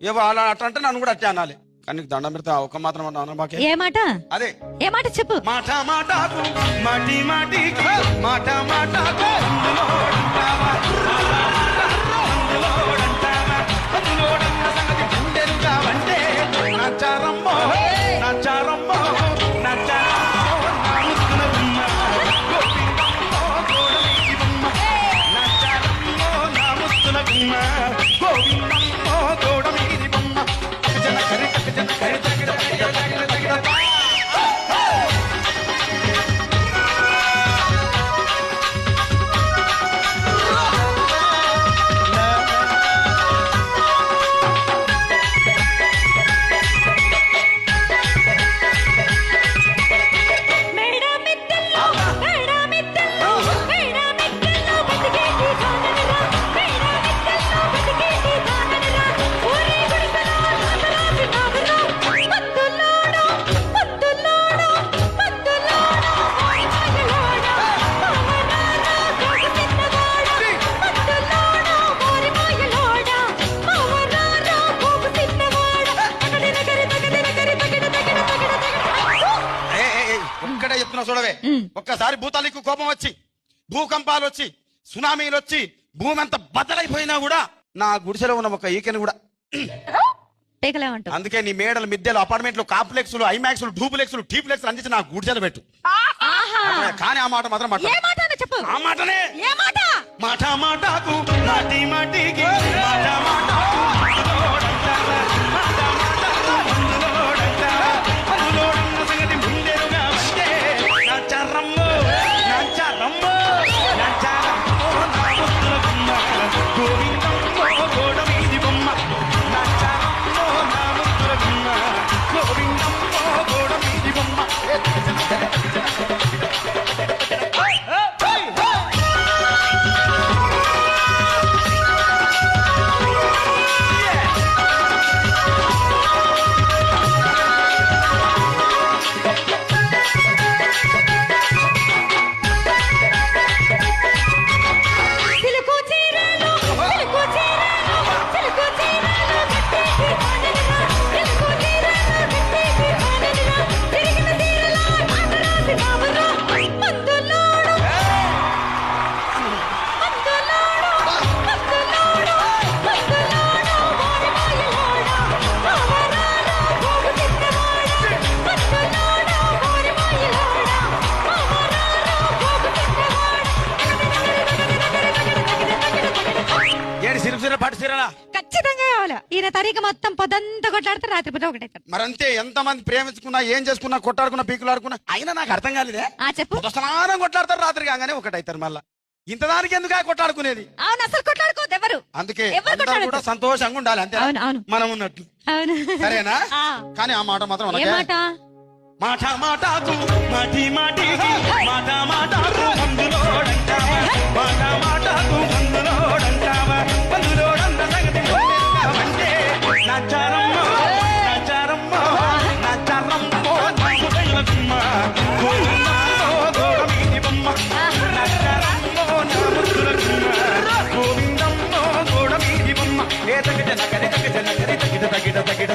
ఏవో అలా అట్లా అంటే నన్ను కూడా అట్టే అనాలి. కానీ నీకు దండం పెడతా ఒక మాత్రం అన్నా మాకే. ఏ మాట? అదే ఏ మాట చెప్పు. మాట మాటకు మాటి మాటికి మాట మాటకు అందులోడంటావా, అందులోడంటావా, అందులోడన్న సంగతి గుండెలుగావంటే నచ్చారమ్మో నచ్చారమ్మో నచ్చారమ్మో నా ముద్దుల గుమ్మ గోవిందమ్మో గోడమీది బొమ్మ నచ్చారమ్మో నా ముద్దుల గుమ్మ గోవిందమ్మో గోడమీది బొమ్మ జన కరి జన కరి తగిడ తగిడ తగిడ తగిడ. చూడవే, ఒక్కసారి భూతాలకు కోపం వచ్చి భూకంపాలు వచ్చి సునామీలు వచ్చి భూమి అంతా బద్దలైపోయినా కూడా నా గుడిసెలో ఉన్న ఒక ఈకెను కూడా అందుకే నీ మేడలు మిద్దెలు అపార్ట్మెంట్లు కాంప్లెక్స్లు ఐమాక్స్లు డూప్లెక్స్లు టీప్లెక్స్ అందించి నా గుడిసెలు పెట్టు. కానీ ఆ మాట మాత్రం ఆ మాటనే మాట మాటకు మాటి మాటికి మాట మాటకు ఖచ్చితంగా కావాలి. ఈయన తరీక మొత్తం పొద్దంతా కొట్లాడితే రాత్రి పొద్దు ఒకటే. మరంతే, ఎంత మంది ప్రేమించుకున్నా ఏం చేసుకున్నా కొట్టాడుకున్నా పీకులాడుకున్నా అయినా నాకు అర్థం కాలేదే. చెప్పు. స్నానం కొట్లాడతారు రాత్రి కాగానే ఒకటైతారు. మళ్ళా ఇంత దానికి ఎందుకు కొట్లాడుకునేది? అవును, అసలు కొట్లాడుకోవద్దు ఎవరు. అందుకే కూడా సంతోషంగా ఉండాలి అంతే మనం ఉన్నట్టు. సరేనా? కానీ ఆ మాట మాత్రం మాట మాటకు మాటి మాటికి మాట మాటకు అందులోడంటావా, మాట మాటకు అందులోడంటావా, అందులోడంత సంగతి అంటే నచ్చారమ్మో నచ్చారమ్మో నచ్చారమ్మో నా ముద్దుల గుమ్మ గోవిందమ్మో గోడమీది బొమ్మ నచ్చారమ్మో నా ముద్దుల గుమ్మ గోవిందమ్మో గోడమీది బొమ్మ ఏ తగిట నగరి తగిట నగరి తగిట తగిట తగిట